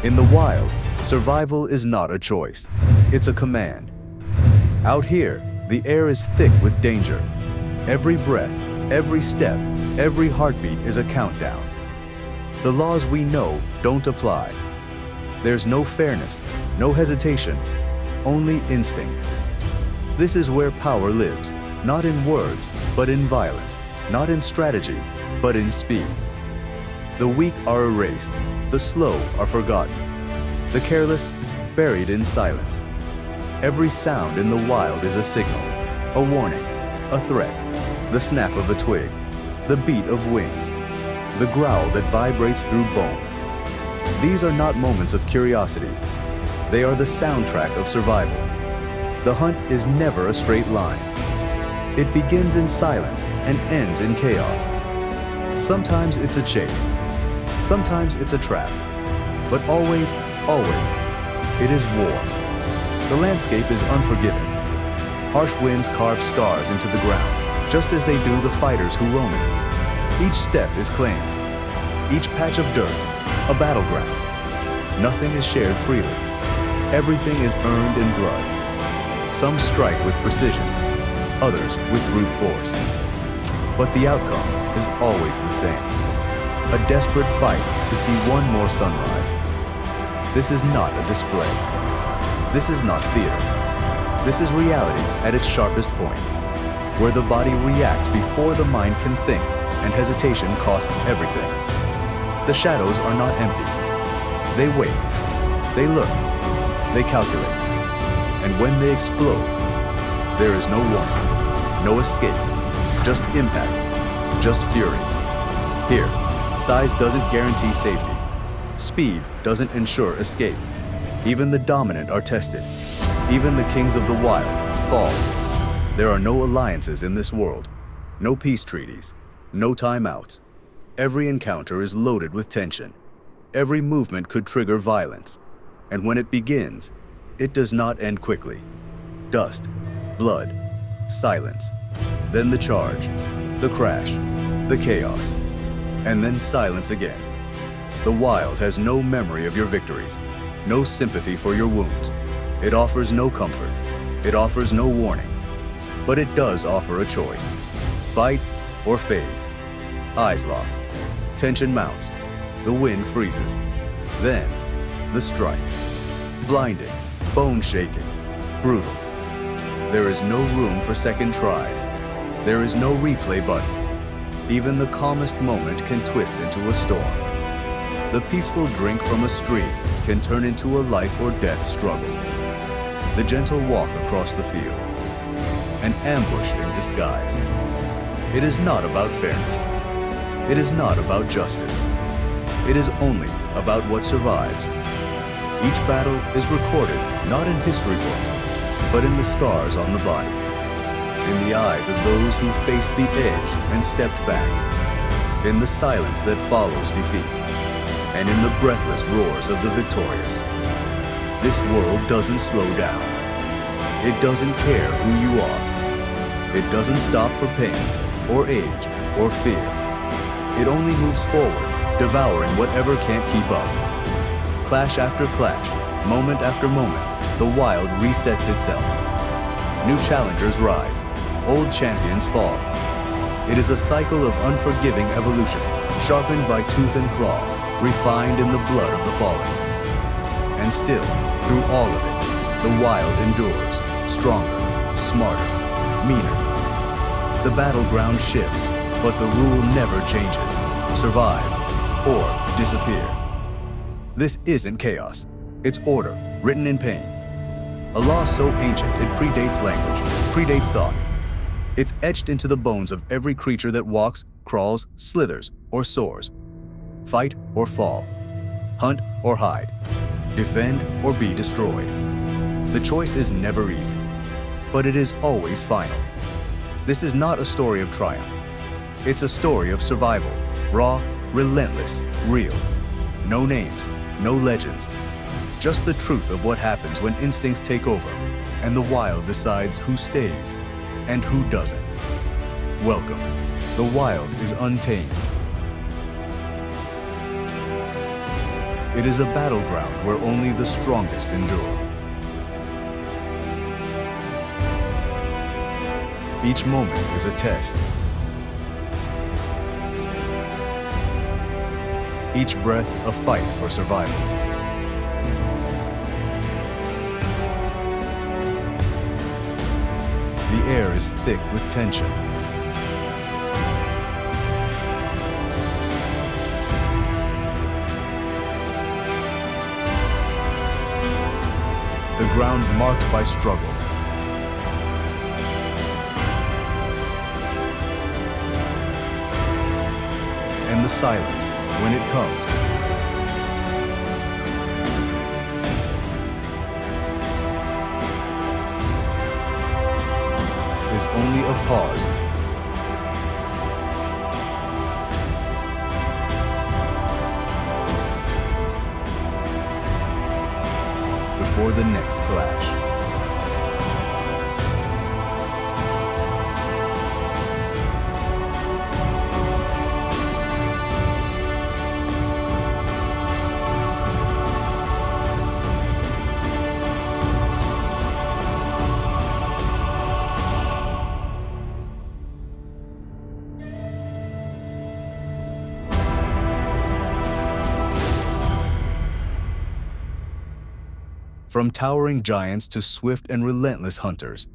In the wild, survival is not a choice, it's a command. Out here, the air is thick with danger. Every breath, every step, every heartbeat is a countdown. The laws we know don't apply. There's no fairness, no hesitation, only instinct. This is where power lives, not in words, but in violence, not in strategy, but in speed. The weak are erased, the slow are forgotten, the careless buried in silence. Every sound in the wild is a signal, a warning, a threat, the snap of a twig, the beat of wings, the growl that vibrates through bone. These are not moments of curiosity. They are the soundtrack of survival. The hunt is never a straight line. It begins in silence and ends in chaos. Sometimes it's a chase. Sometimes it's a trap. But always, it is war. The landscape is unforgiving. Harsh winds carve scars into the ground, just as they do the fighters who roam it. Each step is claimed. Each patch of dirt, a battleground. Nothing is shared freely. Everything is earned in blood. Some strike with precision, others with brute force. But the outcome is always the same. A desperate fight to see one more sunrise. This is not a display. This is not theater. This is reality at its sharpest point, where the body reacts before the mind can think and hesitation costs everything. The shadows are not empty. They wait, they lurk, they calculate. And when they explode, there is no warning, no escape, just impact, just fury. Here, size doesn't guarantee safety. Speed doesn't ensure escape. Even the dominant are tested. Even the kings of the wild fall. There are no alliances in this world, no peace treaties, no timeouts. Every encounter is loaded with tension. Every movement could trigger violence. And when it begins, it does not end quickly. Dust, blood, silence. Then the charge, the crash, the chaos, and then silence again. The wild has no memory of your victories, no sympathy for your wounds. It offers no comfort. It offers no warning. But it does offer a choice. Fight or fade. Eyes lock. Tension mounts. The wind freezes. Then, the strike. Blinding, bone-shaking, brutal. There is no room for second tries. There is no replay button. Even the calmest moment can twist into a storm. The peaceful drink from a stream can turn into a life or death struggle. The gentle walk across the field. An ambush in disguise. It is not about fairness. It is not about justice. It is only about what survives. Each battle is recorded not in history books, but in the scars on the body. In the eyes of those who faced the edge and stepped back. In the silence that follows defeat. And in the breathless roars of the victorious. This world doesn't slow down. It doesn't care who you are. It doesn't stop for pain, or age, or fear. It only moves forward, devouring whatever can't keep up. Clash after clash, moment after moment, the wild resets itself. New challengers rise, old champions fall. It is a cycle of unforgiving evolution, sharpened by tooth and claw, refined in the blood of the fallen. And still, through all of it, the wild endures, stronger, smarter, meaner. The battleground shifts, but the rule never changes. Survive or disappear. This isn't chaos. It's order, written in pain. A law so ancient it predates language, predates thought. It's etched into the bones of every creature that walks, crawls, slithers, or soars. Fight or fall. Hunt or hide. Defend or be destroyed. The choice is never easy, but it is always final. This is not a story of triumph. It's a story of survival, raw, relentless, real. No names, no legends, just the truth of what happens when instincts take over and the wild decides who stays and who doesn't. Welcome. The wild is untamed. It is a battleground where only the strongest endure. Each moment is a test. Each breath a fight for survival. The air is thick with tension. The ground marked by struggle. And the silence when it comes. Is only a pause. Before the next clash. From towering giants to swift and relentless hunters.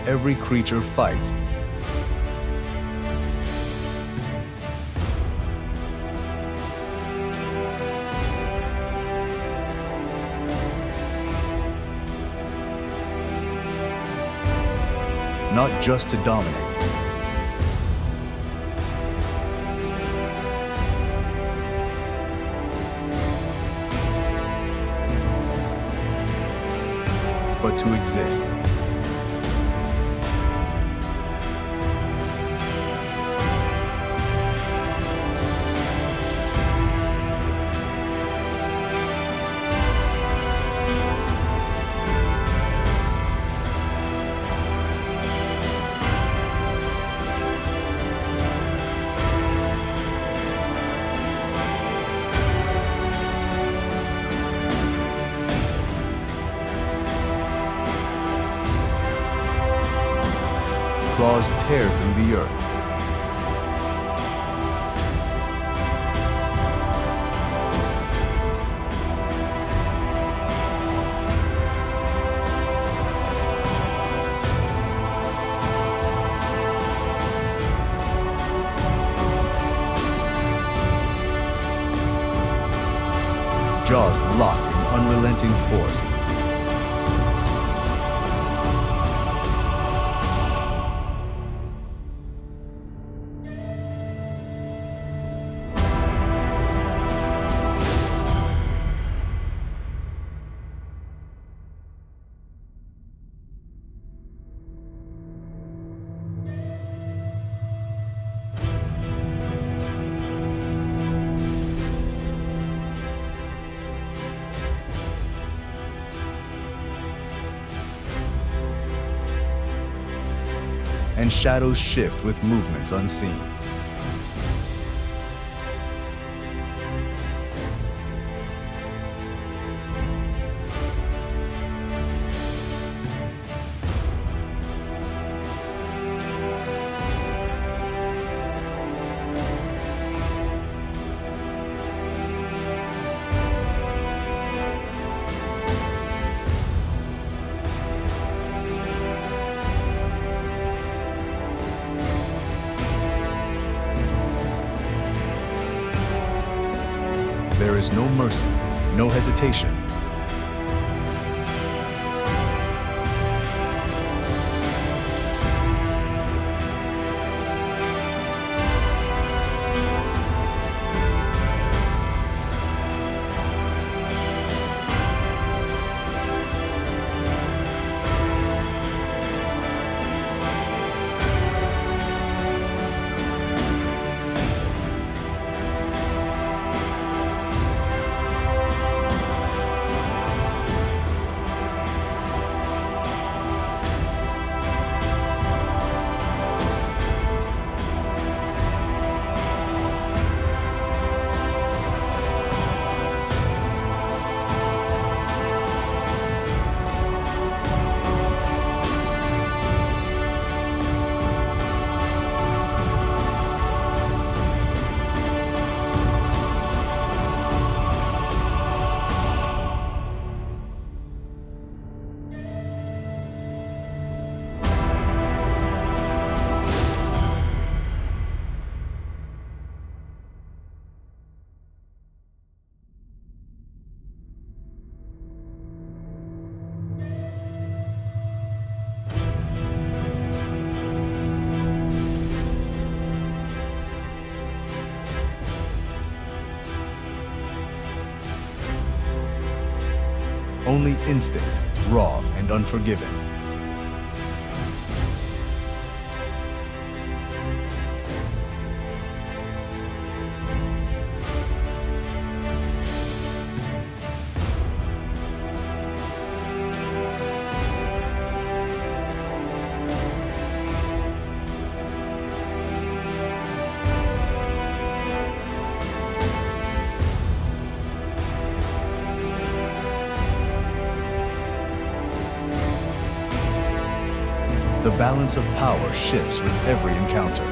Every creature fights. Not just to dominate, but to exist. Claws tear through the earth. Jaws lock in unrelenting force. And shadows shift with movements unseen. There is no mercy, no hesitation. only instinct, raw and unforgiving. The balance of power shifts with every encounter.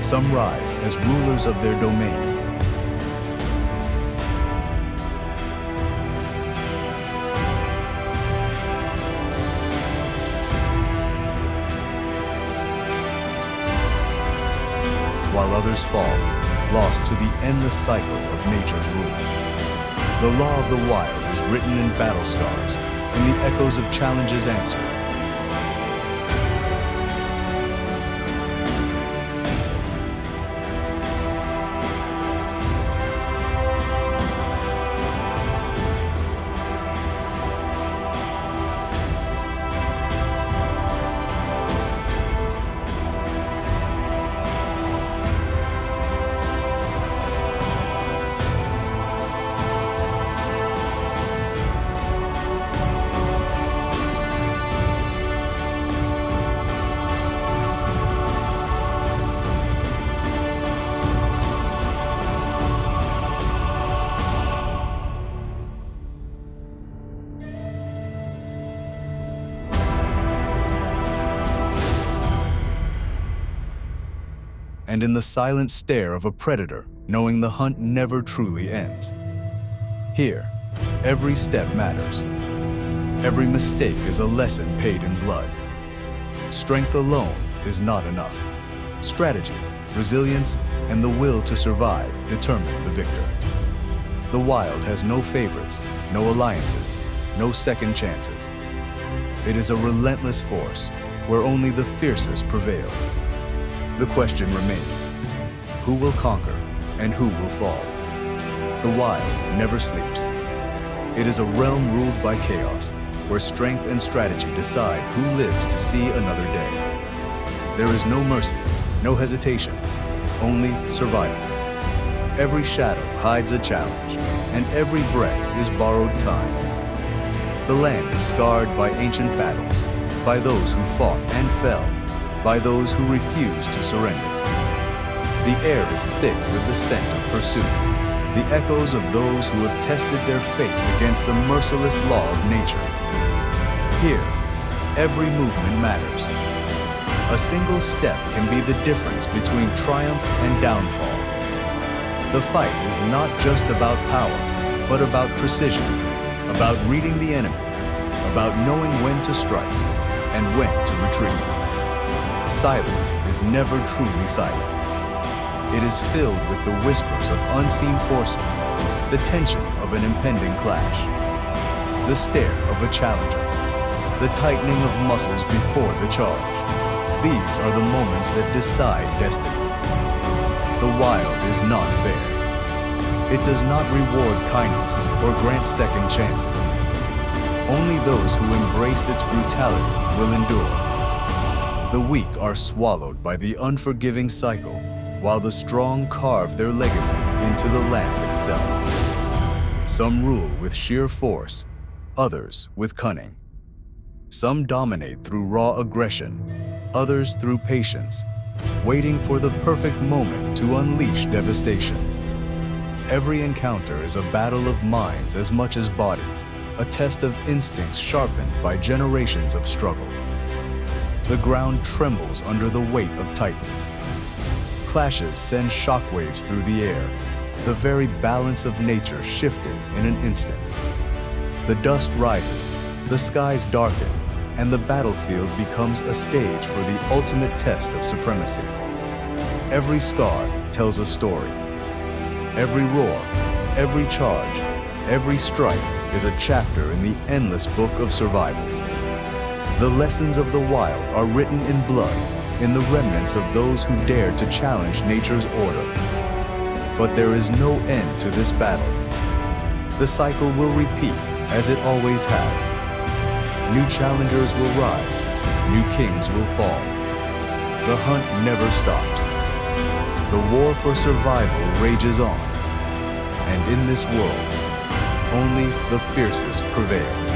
Some rise as rulers of their domain. While others fall, lost to the endless cycle of nature's rule. The law of the wild is written in battle scars, in the echoes of challenges answered. And in the silent stare of a predator, knowing the hunt never truly ends. Here, every step matters. Every mistake is a lesson paid in blood. Strength alone is not enough. Strategy, resilience, and the will to survive determine the victor. The wild has no favorites, no alliances, no second chances. It is a relentless force where only the fiercest prevail. The question remains, who will conquer and who will fall? The wild never sleeps. It is a realm ruled by chaos, where strength and strategy decide who lives to see another day. There is no mercy, no hesitation, only survival. Every shadow hides a challenge, and every breath is borrowed time. The land is scarred by ancient battles, by those who fought and fell, by those who refuse to surrender. The air is thick with the scent of pursuit, the echoes of those who have tested their fate against the merciless law of nature. Here, every movement matters. A single step can be the difference between triumph and downfall. The fight is not just about power, but about precision, about reading the enemy, about knowing when to strike and when to retreat. Silence is never truly silent. It is filled with the whispers of unseen forces, the tension of an impending clash, the stare of a challenger, the tightening of muscles before the charge. These are the moments that decide destiny. The wild is not fair. It does not reward kindness or grant second chances. Only those who embrace its brutality will endure. The weak are swallowed by the unforgiving cycle, while the strong carve their legacy into the land itself. Some rule with sheer force, others with cunning. Some dominate through raw aggression, others through patience, waiting for the perfect moment to unleash devastation. Every encounter is a battle of minds as much as bodies, a test of instincts sharpened by generations of struggle. The ground trembles under the weight of titans. Clashes send shockwaves through the air, the very balance of nature shifting in an instant. The dust rises, the skies darken, and the battlefield becomes a stage for the ultimate test of supremacy. Every scar tells a story. Every roar, every charge, every strike is a chapter in the endless book of survival. The lessons of the wild are written in blood, in the remnants of those who dared to challenge nature's order. But there is no end to this battle. The cycle will repeat, as it always has. New challengers will rise, new kings will fall. The hunt never stops. The war for survival rages on. And in this world, only the fiercest prevail.